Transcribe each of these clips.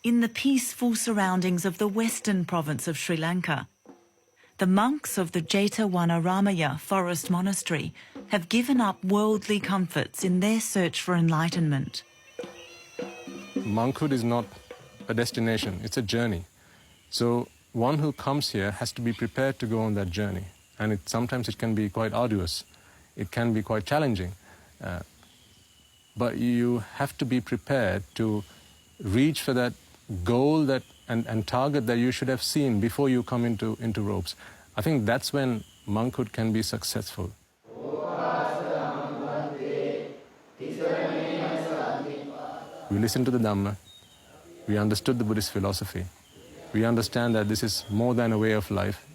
in the peaceful surroundings of the western province of Sri Lanka. The monks of the Jetavanaramaya forest monastery have given up worldly comforts in their search for enlightenment. Monkhood is not a destination, it's a journey. So one who comes here has to be prepared to go on that journey. And sometimes it can be quite arduous, it can be quite challenging. But you have to be prepared to reach for that goal and target that you should have seen before you come into robes. I think that's when monkhood can be successful. We listened to the Dhamma, we understood the Buddhist philosophy, we understand that this is more than a way of life.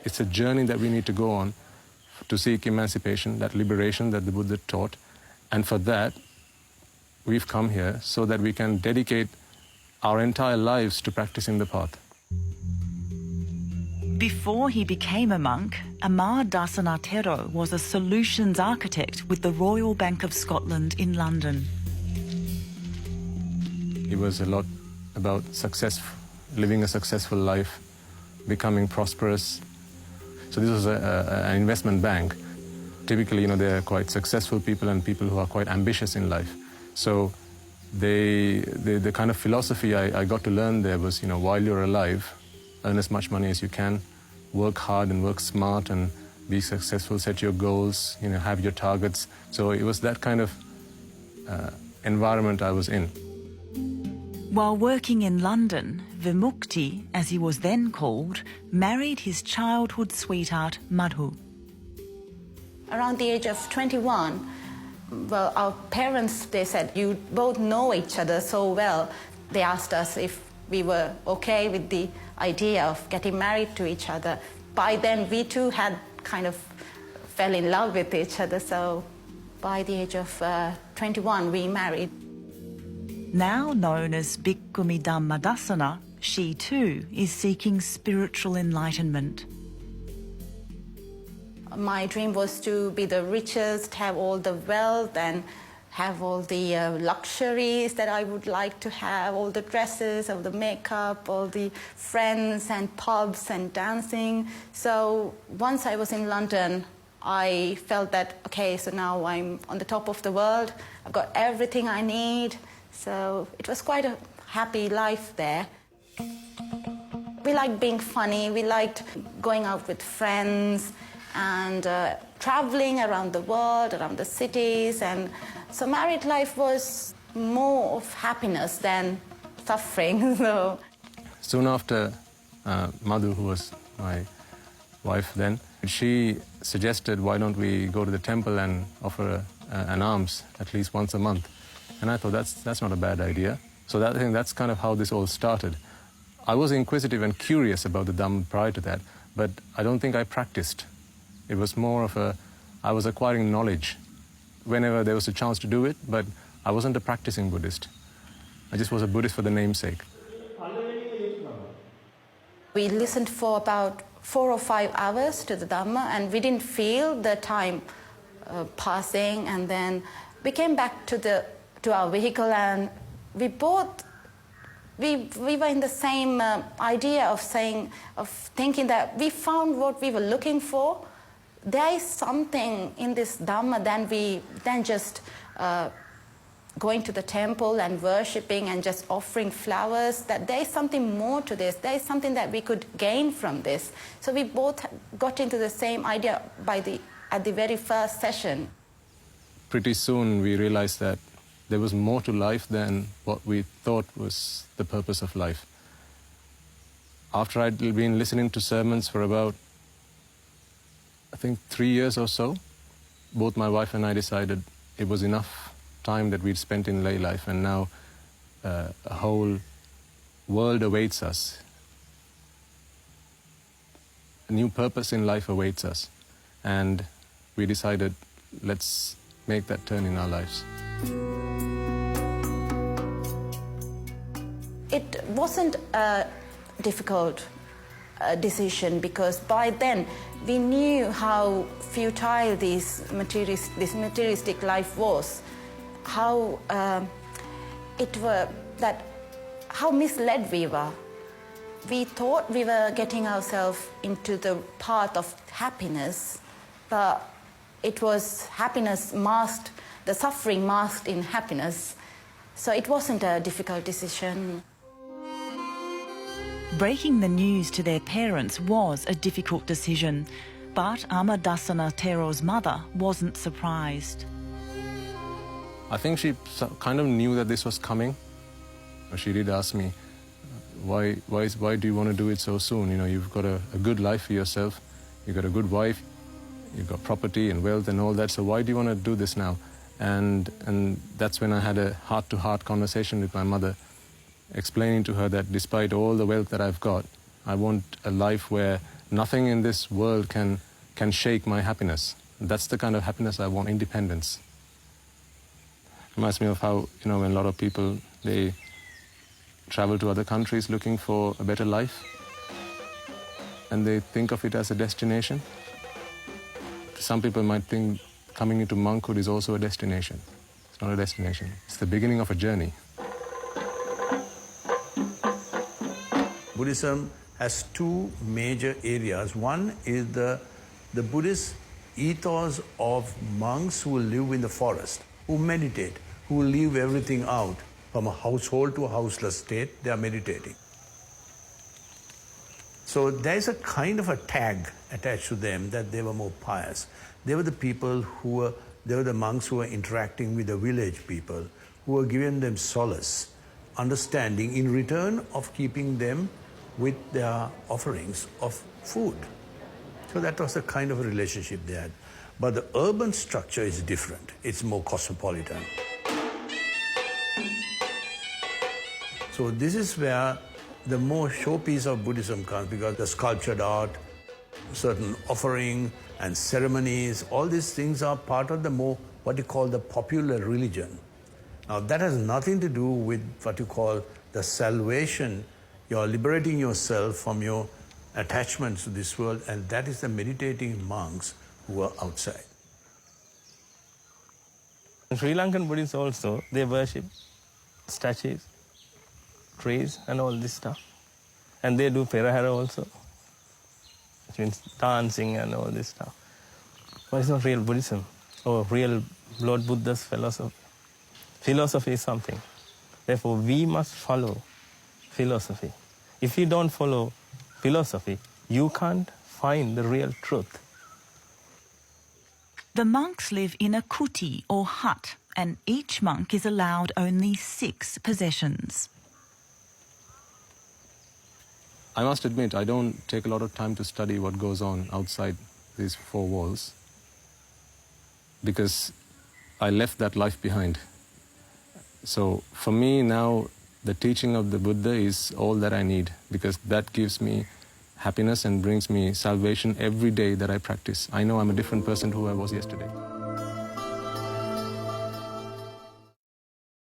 It's a journey that we need to go on to seek emancipation, that liberation that the Buddha taught. And for that, we've come here so that we can dedicate our entire lives to practicing the path. Before he became a monk, Amar Dasanatero was a solutions architect with the Royal Bank of Scotland in London. It was a lot about success, living a successful life, becoming prosperous. So this was an investment bank. Typically, they're quite successful people and people who are quite ambitious in life. So the kind of philosophy I got to learn there was, while you're alive, earn as much money as you can, work hard and work smart and be successful, set your goals, have your targets. So it was that kind of environment I was in. While working in London, Vimukti, as he was then called, married his childhood sweetheart, Madhu. Around the age of 21, well, our parents, they said, you both know each other so well. They asked us if we were okay with the idea of getting married to each other. By then, we too had kind of fell in love with each other. So by the age of 21, we married. Now known as Bhikkhuni Dhammadasana, she too is seeking spiritual enlightenment. My dream was to be the richest, have all the wealth and have all the luxuries that I would like to have, all the dresses, all the makeup, all the friends and pubs and dancing. So once I was in London, I felt that, okay, so now I'm on the top of the world. I've got everything I need. So it was quite a happy life there. We liked being funny, we liked going out with friends and traveling around the world, around the cities. And so married life was more of happiness than suffering. So soon after, Madhu, who was my wife then, she suggested, why don't we go to the temple and offer an alms at least once a month? And I thought, that's not a bad idea. So I think that's kind of how this all started. I was inquisitive and curious about the Dhamma prior to that, but I don't think I practiced. It was more of I was acquiring knowledge whenever there was a chance to do it, but I wasn't a practicing Buddhist. I just was a Buddhist for the namesake. We listened for about 4 or 5 hours to the Dhamma, and we didn't feel the time passing. And then we came back to our vehicle, and we were in the same idea of thinking that we found what we were looking for. There is something in this Dhamma than just going to the temple and worshipping and just offering flowers, that there is something more to this. There is something that we could gain from this. So we both got into the same idea at the very first session. Pretty soon we realized that there was more to life than what we thought was the purpose of life. After I'd been listening to sermons for about, I think, 3 years or so, both my wife and I decided it was enough time that we'd spent in lay life, and now a whole world awaits us. A new purpose in life awaits us. And we decided, let's make that turn in our lives. It wasn't a difficult decision, because by then we knew how futile this materialistic life was, how that how misled we were. We thought we were getting ourselves into the path of happiness, but it was happiness masked, the suffering masked in happiness. So it wasn't a difficult decision. Breaking the news to their parents was a difficult decision, but Amadasana Tero's mother wasn't surprised. I think she kind of knew that this was coming. She did ask me, why do you want to do it so soon? You know, you've got a good life for yourself, you've got a good wife, you've got property and wealth and all that, so why do you want to do this now? And that's when I had a heart-to-heart conversation with my mother, explaining to her that despite all the wealth that I've got, I want a life where nothing in this world can shake my happiness. That's the kind of happiness I want, independence. Reminds me of how, you know, when a lot of people, they travel to other countries looking for a better life, and they think of it as a destination. Some people might think coming into monkhood is also a destination. It's not a destination. It's the beginning of a journey. Buddhism has two major areas. One is the Buddhist ethos of monks who live in the forest, who meditate, who leave everything out. From a household to a houseless state, they are meditating. So there's a kind of a tag attached to them that they were more pious. They were the people they were the monks who were interacting with the village people, who were giving them solace, understanding in return of keeping them with their offerings of food. So that was the kind of a relationship they had. But the urban structure is different. It's more cosmopolitan. So this is where the more showpiece of Buddhism comes, because the sculptured art, certain offering and ceremonies, all these things are part of the more, what you call the popular religion. Now that has nothing to do with what you call the salvation. You're liberating yourself from your attachments to this world, and that is the meditating monks who are outside. In Sri Lankan Buddhists also, they worship statues, trees and all this stuff. And they do perahara also, which means dancing and all this stuff. But it's not real Buddhism or real Lord Buddha's philosophy. Philosophy is something. Therefore, we must follow philosophy. If you don't follow philosophy, you can't find the real truth. The monks live in a kuti or hut, and each monk is allowed only 6 possessions. I must admit, I don't take a lot of time to study what goes on outside these 4 walls, because I left that life behind. So for me now, the teaching of the Buddha is all that I need, because that gives me happiness and brings me salvation every day that I practice. I know I'm a different person to who I was yesterday.